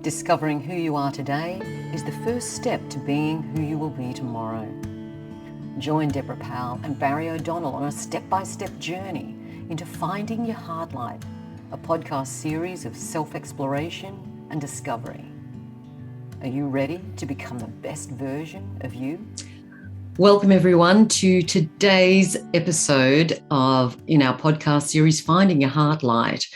Discovering who you are today is the first step to being who you will be tomorrow. Join Deborah Powell and Barry O'Donnell on a step-by-step journey into finding your Heartlight, a podcast series of self-exploration and discovery. Are you ready to become the best version of you? Welcome everyone to today's episode in our podcast series, Finding Your Heartlight.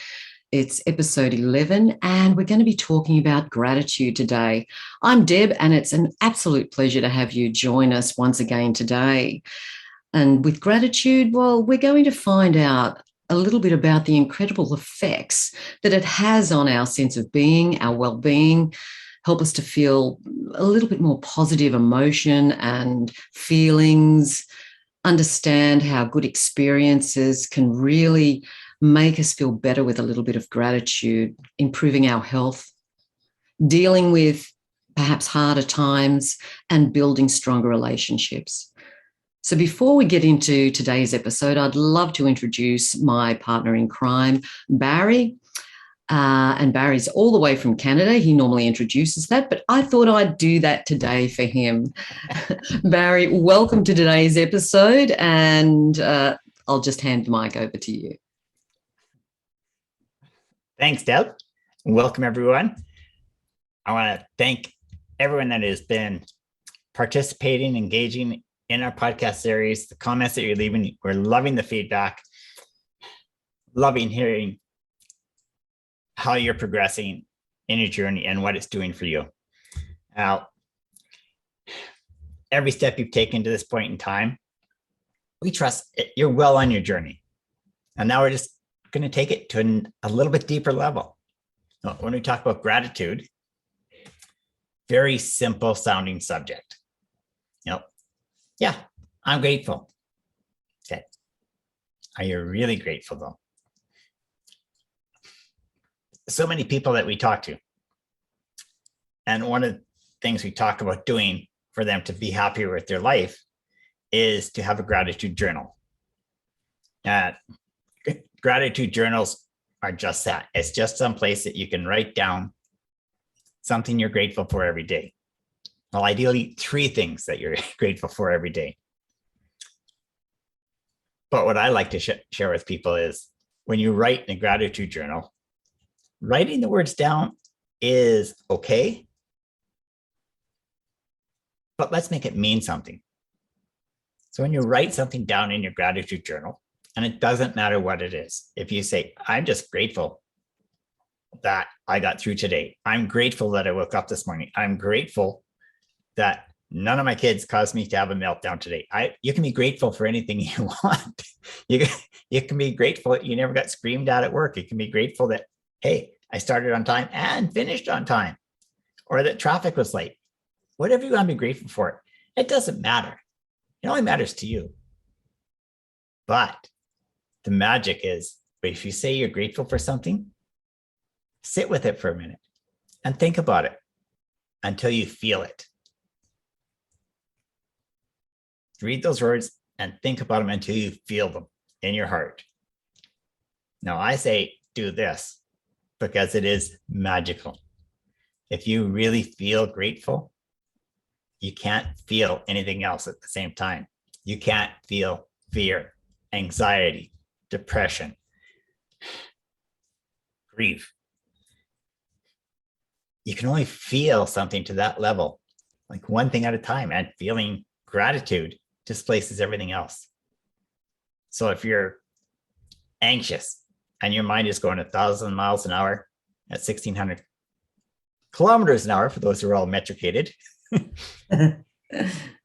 It's episode 11, and we're going to be talking about gratitude today. I'm Deb, and it's an absolute pleasure to have you join us once again today. And with gratitude, well, we're going to find out a little bit about the incredible effects that it has on our sense of being, our well-being, help us to feel a little bit more positive emotion and feelings, understand how good experiences can really make us feel better with a little bit of gratitude, improving our health, dealing with perhaps harder times, and building stronger relationships. So before we get into today's episode, I'd love to introduce my partner in crime, Barry. And Barry's all the way from Canada. He normally introduces that, but I thought I'd do that today for him. Barry, welcome to today's episode, and I'll just hand the mic over to you. Thanks, Deb. Welcome, everyone. I want to thank everyone that has been participating, engaging in our podcast series, the comments that you're leaving. We're loving the feedback, loving hearing how you're progressing in your journey and what it's doing for you. Now, every step you've taken to this point in time, we trust you're well on your journey. And now we're just going to take it to a little bit deeper level. When we talk about gratitude, very simple sounding subject. Yeah, I'm grateful. Okay. Are you really grateful though? So many people that we talk to, and one of the things we talk about doing for them to be happier with their life is to have a gratitude journal. Gratitude journals are just that. It's just some place that you can write down something you're grateful for every day. Well, ideally, 3 things that you're grateful for every day. But what I like to share with people is when you write in a gratitude journal, writing the words down is okay, but let's make it mean something. So when you write something down in your gratitude journal, and it doesn't matter what it is, if you say, I'm just grateful that I got through today. I'm grateful that I woke up this morning. I'm grateful that none of my kids caused me to have a meltdown today. You can be grateful for anything you want. You can be grateful that you never got screamed at work. You can be grateful that, hey, I started on time and finished on time, or that traffic was late. Whatever you want to be grateful for, it doesn't matter. It only matters to you. But the magic is, if you say you're grateful for something, sit with it for a minute and think about it until you feel it. Read those words and think about them until you feel them in your heart. Now, I say do this because it is magical. If you really feel grateful, you can't feel anything else at the same time. You can't feel fear, anxiety, depression, grief. You can only feel something to that level, like one thing at a time, and feeling gratitude displaces everything else. So if you're anxious and your mind is going 1,000 miles an hour at 1,600 kilometers an hour, for those who are all metricated, if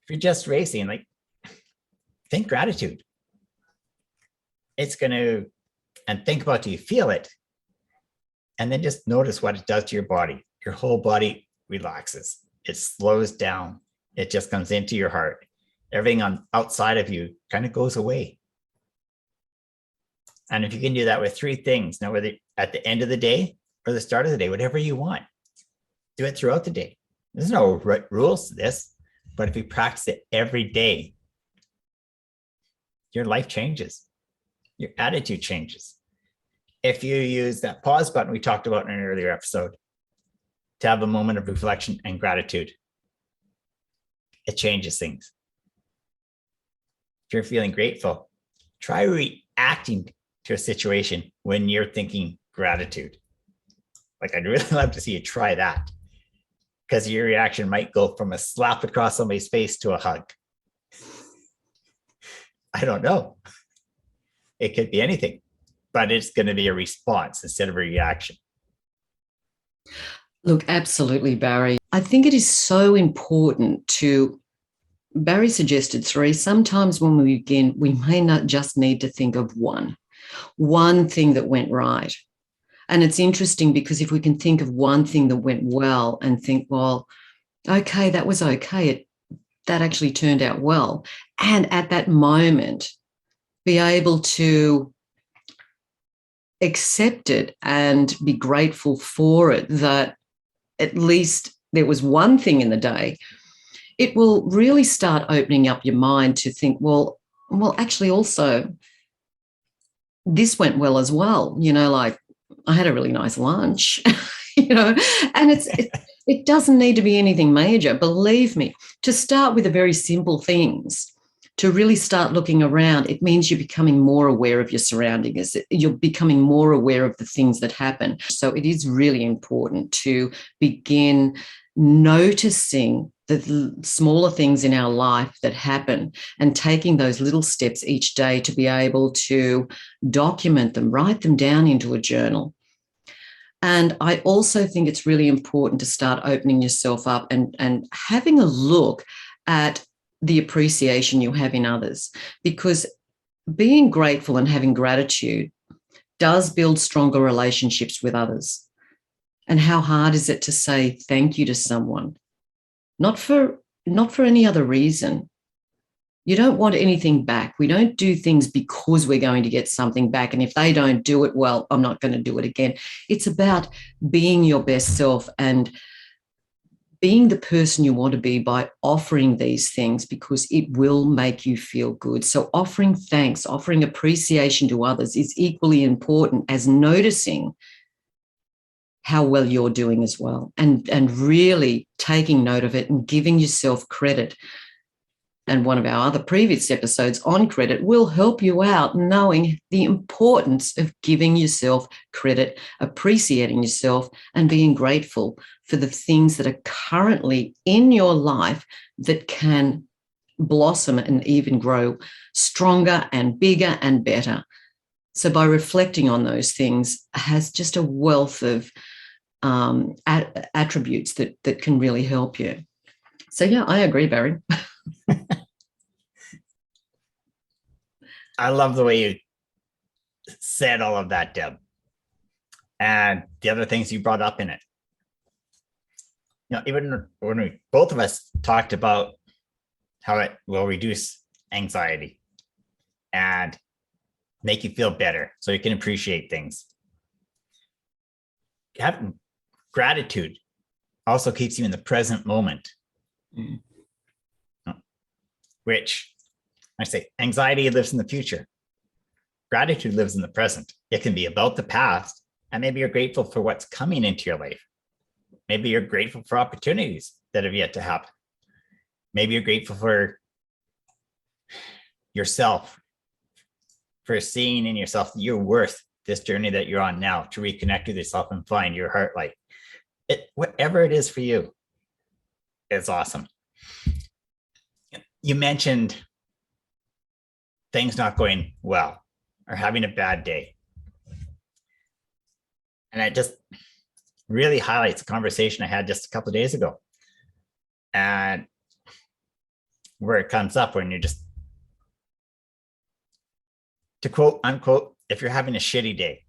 you're just racing, think gratitude. It's going to, and think about, do you feel it? And then just notice what it does to your body. Your whole body relaxes. It slows down. It just comes into your heart. Everything outside of you kind of goes away. And if you can do that with 3 things, now whether at the end of the day or the start of the day, whatever you want, do it throughout the day. There's no rules to this, but if you practice it every day, your life changes. Your attitude changes. If you use that pause button we talked about in an earlier episode, to have a moment of reflection and gratitude. It changes things. If you're feeling grateful, try reacting to a situation when you're thinking gratitude. Like, I'd really love to see you try that, because your reaction might go from a slap across somebody's face to a hug. I don't know. It could be anything, but it's going to be a response instead of a reaction. Look, absolutely, Barry. I think it is so important to, Barry suggested 3. Sometimes when we begin, we may not just need to think of one thing that went right. And it's interesting because if we can think of one thing that went well and think, well, okay, that was okay. That actually turned out well. And at that moment, be able to accept it and be grateful for it, that at least there was one thing in the day, it will really start opening up your mind to think, well, actually also this went well as well. Like I had a really nice lunch, and it doesn't need to be anything major. Believe me, to start with the very simple things, to really start looking around, it means you're becoming more aware of your surroundings. You're becoming more aware of the things that happen. So it is really important to begin noticing the smaller things in our life that happen and taking those little steps each day to be able to document them, write them down into a journal. And I also think it's really important to start opening yourself up and having a look at the appreciation you have in others, because being grateful and having gratitude does build stronger relationships with others. And how hard is it to say thank you to someone? Not for any other reason. You don't want anything back. We don't do things because we're going to get something back. And if they don't do it, well, I'm not going to do it again. It's about being your best self and being the person you want to be by offering these things, because it will make you feel good. So offering thanks, offering appreciation to others is equally important as noticing how well you're doing as well, and really taking note of it and giving yourself credit. And one of our other previous episodes on credit will help you out, knowing the importance of giving yourself credit, appreciating yourself, and being grateful for the things that are currently in your life that can blossom and even grow stronger and bigger and better. So by reflecting on those things has just a wealth of attributes that can really help you. So yeah, I agree, Barry. I love the way you said all of that, Deb, and the other things you brought up in it. Even when both of us talked about how it will reduce anxiety and make you feel better so you can appreciate things. Having gratitude also keeps you in the present moment, which I say anxiety lives in the future. Gratitude lives in the present. It can be about the past, and maybe you're grateful for what's coming into your life. Maybe you're grateful for opportunities that have yet to happen. Maybe you're grateful for yourself, for seeing in yourself that you're worth this journey that you're on now, to reconnect with yourself and find your Heartlight. Whatever it is for you, it's awesome. You mentioned things not going well or having a bad day. And it just really highlights a conversation I had just a couple of days ago. And where it comes up when you're just, to quote unquote, if you're having a shitty day.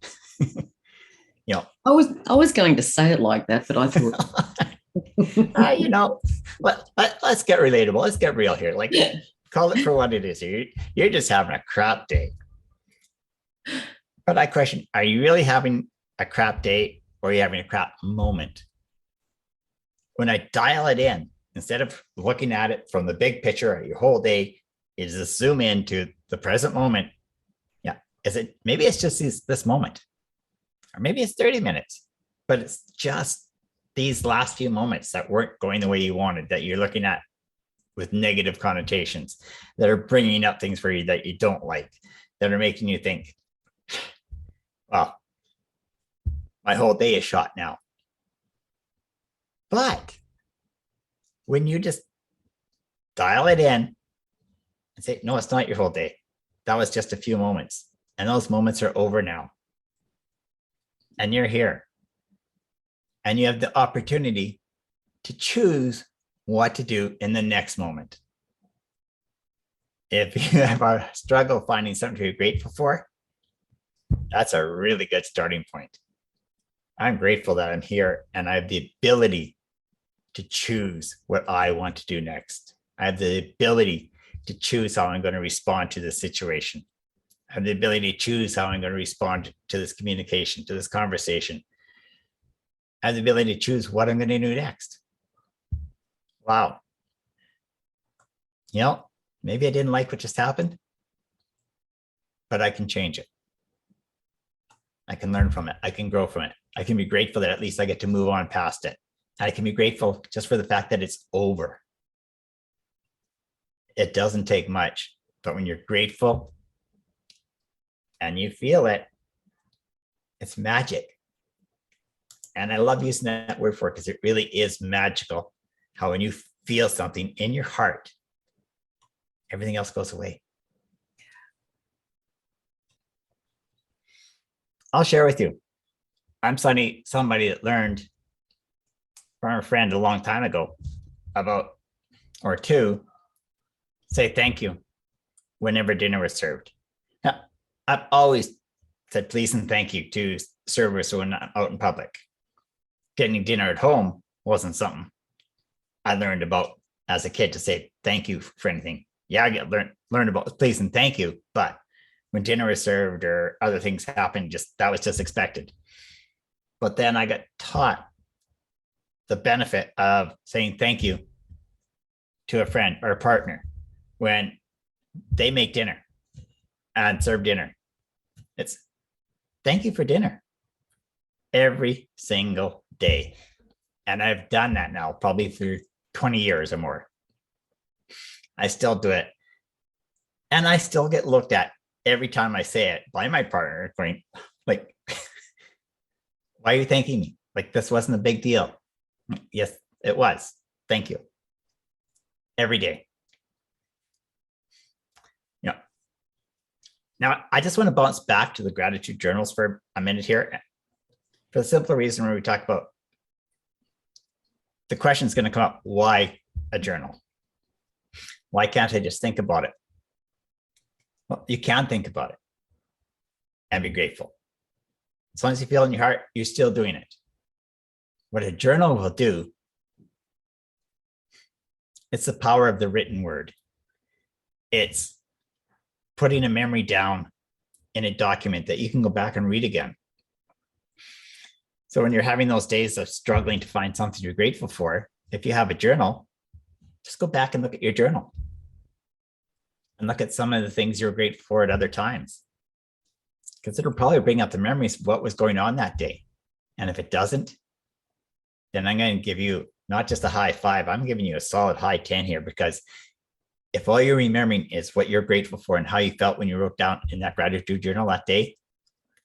I was going to say it like that, but I thought let's get relatable. Let's get real here. Like, call it for what it is. You're just having a crap day. But I question, are you really having a crap day, or are you having a crap moment? When I dial it in, instead of looking at it from the big picture or your whole day, is to zoom into the present moment. Yeah. Maybe it's just this moment, or maybe it's 30 minutes, but it's just these last few moments that weren't going the way you wanted, that you're looking at with negative connotations, that are bringing up things for you that you don't like, that are making you think, well, my whole day is shot now. But when you just dial it in and say, no, it's not your whole day. That was just a few moments. And those moments are over now. And you're here. And you have the opportunity to choose what to do in the next moment. If you have a struggle finding something to be grateful for, that's a really good starting point. I'm grateful that I'm here and I have the ability to choose what I want to do next. I have the ability to choose how I'm going to respond to this situation. I have the ability to choose how I'm going to respond to this communication, to this conversation. I have the ability to choose what I'm going to do next. Wow. You know, maybe I didn't like what just happened, but I can change it. I can learn from it. I can grow from it. I can be grateful that at least I get to move on past it. I can be grateful just for the fact that it's over. It doesn't take much, but when you're grateful and you feel it, it's magic. And I love using that word for it because it really is magical how when you feel something in your heart, everything else goes away. I'll share with you. I'm somebody that learned from a friend a long time ago to say thank you whenever dinner was served. Now, I've always said please and thank you to servers when I'm out in public. Getting dinner at home wasn't something I learned about as a kid to say thank you for anything. Yeah, I get learn about please and thank you, but when dinner was served or other things happened, that was just expected. But then I got taught the benefit of saying thank you to a friend or a partner when they make dinner and serve dinner. It's thank you for dinner every single day. And I've done that now probably for 20 years or more. I still do it. And I still get looked at every time I say it by my partner going like, why are you thanking me? Like this wasn't a big deal. Yes, it was. Thank you. Every day. Yeah. Now, I just want to bounce back to the gratitude journals for a minute here. For the simple reason where we talk about the question is going to come up, why a journal? Why can't I just think about it? Well, you can think about it and be grateful. As long as you feel in your heart, you're still doing it. What a journal will do, it's the power of the written word. It's putting a memory down in a document that you can go back and read again. So when you're having those days of struggling to find something you're grateful for, if you have a journal, just go back and look at your journal and look at some of the things you're grateful for at other times. Because it'll probably bring up the memories of what was going on that day. And if it doesn't, then I'm going to give you not just a high 5, I'm giving you a solid high 10 here, because if all you're remembering is what you're grateful for and how you felt when you wrote down in that gratitude journal that day,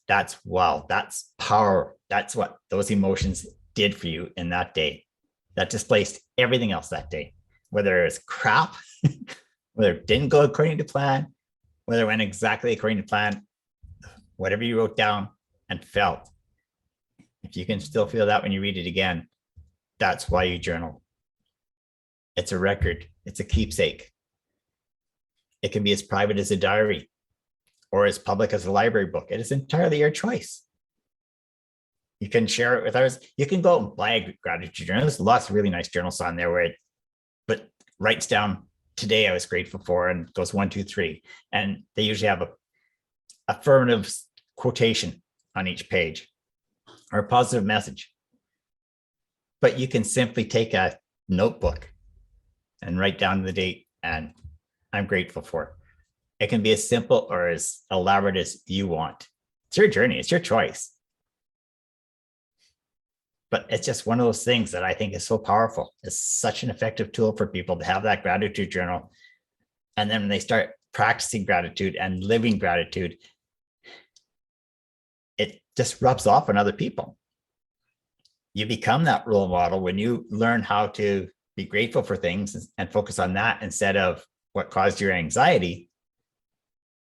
that's wow, that's power. That's what those emotions did for you in that day. That displaced everything else that day, whether it was crap, whether it didn't go according to plan, whether it went exactly according to plan, whatever you wrote down and felt. If you can still feel that when you read it again, that's why you journal. It's a record. It's a keepsake. It can be as private as a diary or as public as a library book. It is entirely your choice. You can share it with others. You can go and buy a gratitude journal. There's lots of really nice journals on there where it writes down today I was grateful for and goes 1, 2, 3. And they usually have a affirmative quotation on each page or a positive message. But you can simply take a notebook and write down the date and I'm grateful for. It can be as simple or as elaborate as you want. It's your journey. It's your choice. But it's just one of those things that I think is so powerful. It's such an effective tool for people to have that gratitude journal. And then when they start practicing gratitude and living gratitude, it just rubs off on other people. You become that role model when you learn how to be grateful for things and focus on that instead of what caused your anxiety.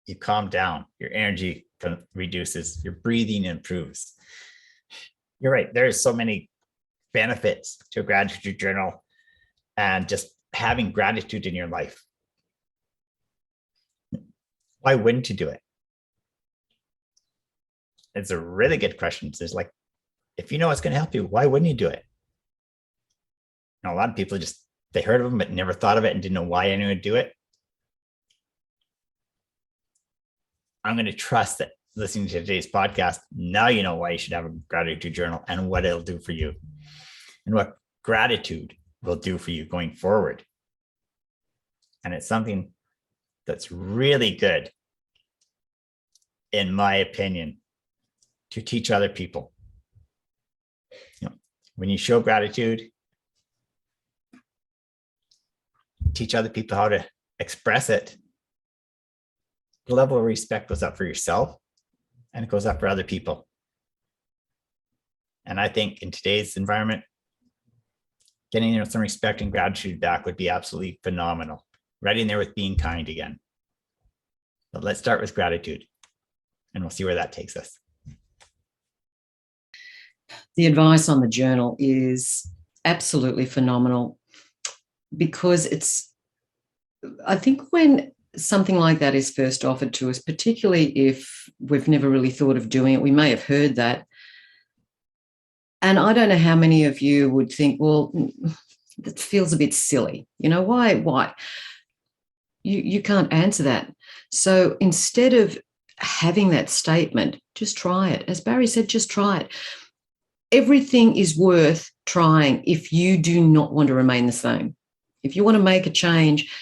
You calm down, your energy reduces, your breathing improves. You're right. There's so many benefits to a gratitude journal and just having gratitude in your life. Why wouldn't you do it? It's a really good question. It's like, if you know it's going to help you, why wouldn't you do it? Now, a lot of people just, they heard of them, but never thought of it and didn't know why anyone would do it. I'm going to trust that listening to today's podcast, now you know why you should have a gratitude journal and what it'll do for you and what gratitude will do for you going forward. And it's something that's really good, in my opinion, to teach other people. You know, when you show gratitude, teach other people how to express it, the level of respect goes up for yourself and it goes up for other people. And I think in today's environment, getting some respect and gratitude back would be absolutely phenomenal. Right in there with being kind again. But let's start with gratitude and we'll see where that takes us. The advice on the journal is absolutely phenomenal because I think when something like that is first offered to us, particularly if we've never really thought of doing it, we may have heard that. And I don't know how many of you would think, well, that feels a bit silly. You know, why? You can't answer that. So instead of having that statement, just try it. As Barry said, just try it. Everything is worth trying if you do not want to remain the same. If you want to make a change,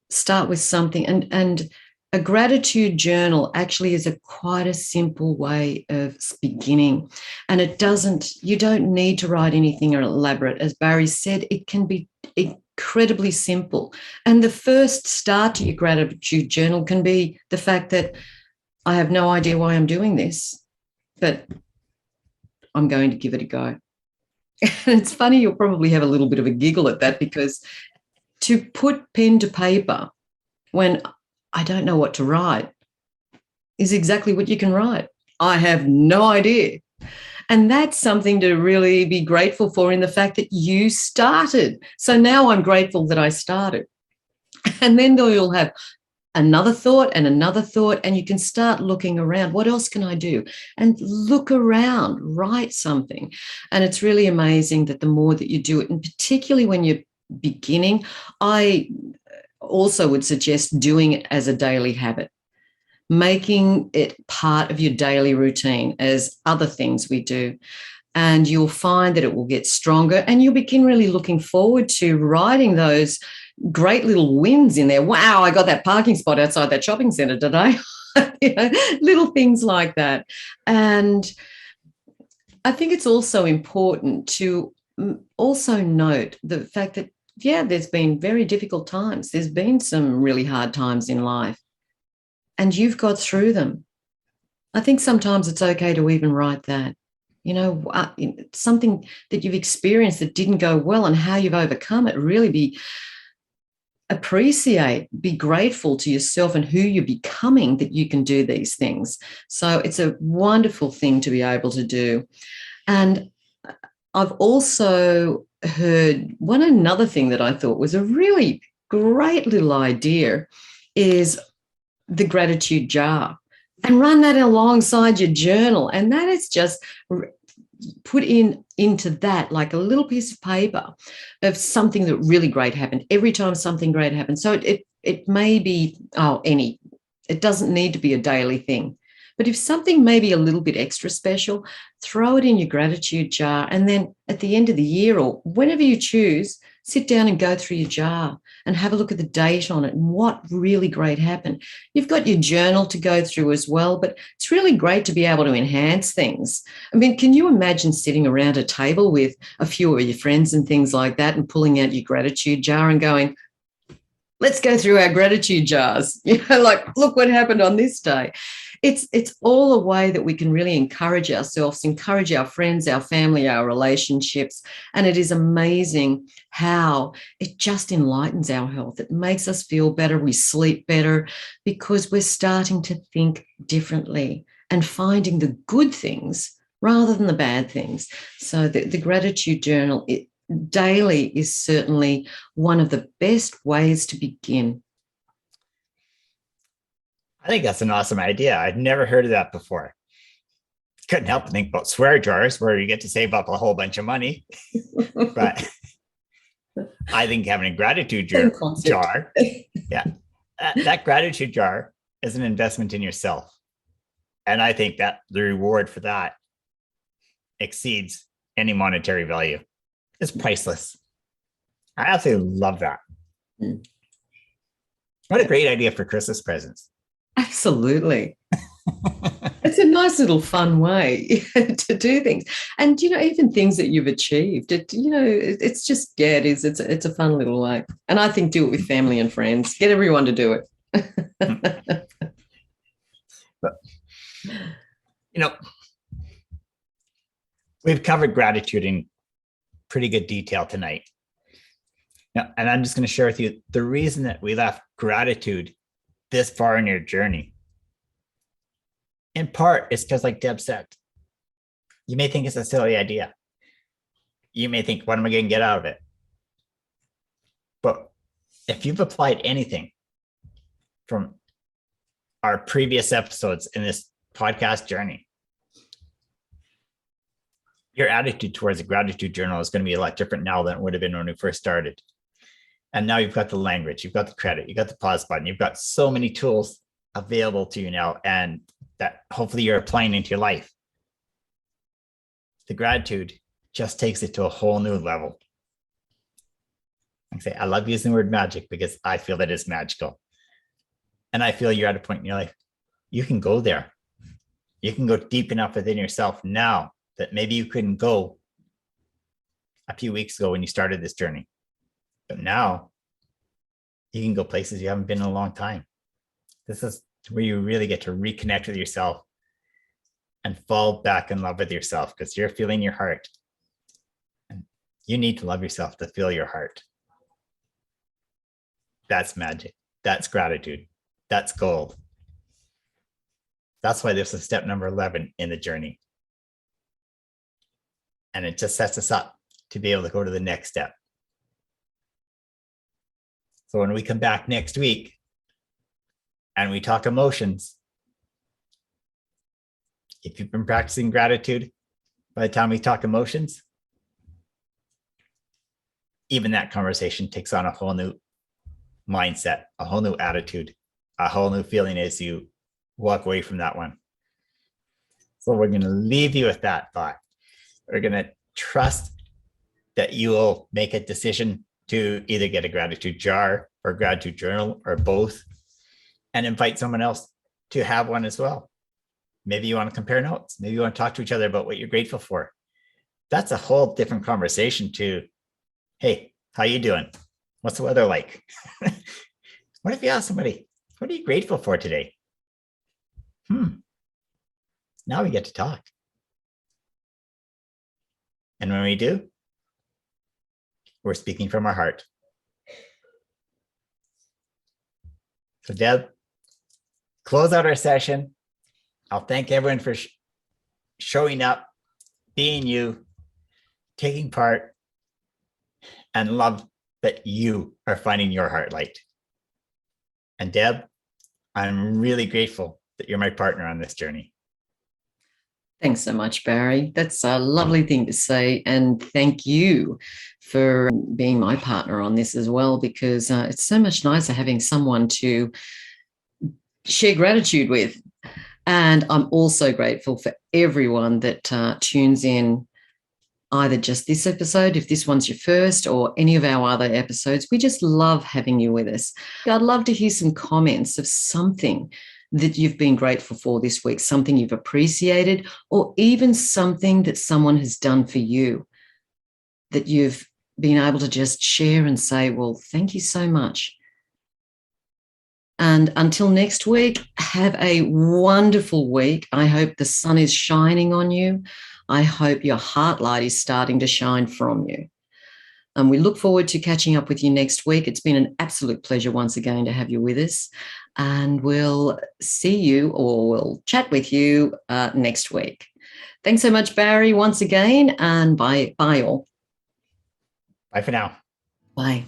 start with something. And a gratitude journal actually is quite a simple way of beginning. And you don't need to write anything elaborate. As Barry said, it can be incredibly simple. And the first start to your gratitude journal can be the fact that I have no idea why I'm doing this, but I'm going to give it a go. And it's funny, you'll probably have a little bit of a giggle at that, because to put pen to paper when I don't know what to write is exactly what you can write. I have no idea. And that's something to really be grateful for, in the fact that you started. So now I'm grateful that I started. And then you'll have another thought and another thought, and you can start looking around. What else can I do? And look around, write something. And it's really amazing that the more that you do it, and particularly when you're beginning, I also would suggest doing it as a daily habit, making it part of your daily routine as other things we do. And you'll find that it will get stronger, and you'll begin really looking forward to writing those great little wins in there. Wow, I got that parking spot outside that shopping centre today. Little things like that. And I think it's also important to also note the fact that, yeah, there's been very difficult times. There's been some really hard times in life, and you've got through them. I think sometimes it's okay to even write that, something that you've experienced that didn't go well and how you've overcome it. Really be grateful to yourself and who you're becoming, that you can do these things. So it's a wonderful thing to be able to do. And I've also heard another thing that I thought was a really great little idea is the gratitude jar, and run that alongside your journal. And that is just put into that like a little piece of paper of something that really great happened every time something great happened. So it may be it doesn't need to be a daily thing, but if something may be a little bit extra special, throw it in your gratitude jar, and then at the end of the year or whenever you choose, sit down and go through your jar and have a look at the date on it and what really great happened. You've got your journal to go through as well, but it's really great to be able to enhance things. I mean, can you imagine sitting around a table with a few of your friends and things like that and pulling out your gratitude jar and going, let's go through our gratitude jars, like, look what happened on this day. It's all a way that we can really encourage ourselves, encourage our friends, our family, our relationships. And it is amazing how it just enlightens our health. It makes us feel better. We sleep better because we're starting to think differently and finding the good things rather than the bad things. So the gratitude journal daily is certainly one of the best ways to begin. I think that's an awesome idea. I've never heard of that before. Couldn't help but think about swear jars where you get to save up a whole bunch of money. But I think having a gratitude jar, yeah, that gratitude jar is an investment in yourself. And I think that the reward for that exceeds any monetary value. It's priceless. I absolutely love that. What a great idea for Christmas presents. Absolutely. It's a nice little fun way to do things. And, even things that you've achieved, it's just, it is. It's a fun little way. And I think do it with family and friends. Get everyone to do it. But, we've covered gratitude in pretty good detail tonight. Now, and I'm just going to share with you the reason that we left gratitude this far in your journey. In part, it's because, like Deb said, you may think it's a silly idea. You may think, what am I going to get out of it? But if you've applied anything from our previous episodes in this podcast journey, your attitude towards a gratitude journal is going to be a lot different now than it would have been when we first started. And now you've got the language, you've got the credit, you've got the pause button, you've got so many tools available to you now, and that hopefully you're applying into your life. The gratitude just takes it to a whole new level. I love using the word magic because I feel that it's magical. And I feel you're at a point in your life, you can go there. You can go deep enough within yourself now that maybe you couldn't go a few weeks ago when you started this journey. But now you can go places you haven't been in a long time. This is where you really get to reconnect with yourself and fall back in love with yourself because you're feeling your heart. And you need to love yourself to feel your heart. That's magic. That's gratitude. That's gold. That's why this is step number 11 in the journey. And it just sets us up to be able to go to the next step. So when we come back next week and we talk emotions, if you've been practicing gratitude, by the time we talk emotions, even that conversation takes on a whole new mindset, a whole new attitude, a whole new feeling as you walk away from that one. So we're going to leave you with that thought. We're going to trust that you will make a decision to either get a gratitude jar or gratitude journal or both, and invite someone else to have one as well. Maybe you want to compare notes. Maybe you want to talk to each other about what you're grateful for. That's a whole different conversation to, hey, how you doing? What's the weather like? What if you ask somebody, what are you grateful for today? Now we get to talk. And when we do, we're speaking from our heart. So Deb, close out our session. I'll thank everyone for showing up, being you, taking part, and love that you are finding your Heartlight. And Deb, I'm really grateful that you're my partner on this journey. Thanks so much, Barry. That's a lovely thing to say. And thank you for being my partner on this as well, because it's so much nicer having someone to share gratitude with. And I'm also grateful for everyone that tunes in either just this episode, if this one's your first, or any of our other episodes. We just love having you with us. I'd love to hear some comments of something that you've been grateful for this week, something you've appreciated, or even something that someone has done for you that you've been able to just share and say, well, thank you so much. And until next week, have a wonderful week. I hope the sun is shining on you. I hope your heart light is starting to shine from you. And we look forward to catching up with you next week. It's been an absolute pleasure once again to have you with us. And we'll see you, or we'll chat with you next week. Thanks so much, Barry, once again. And bye all. Bye for now. Bye.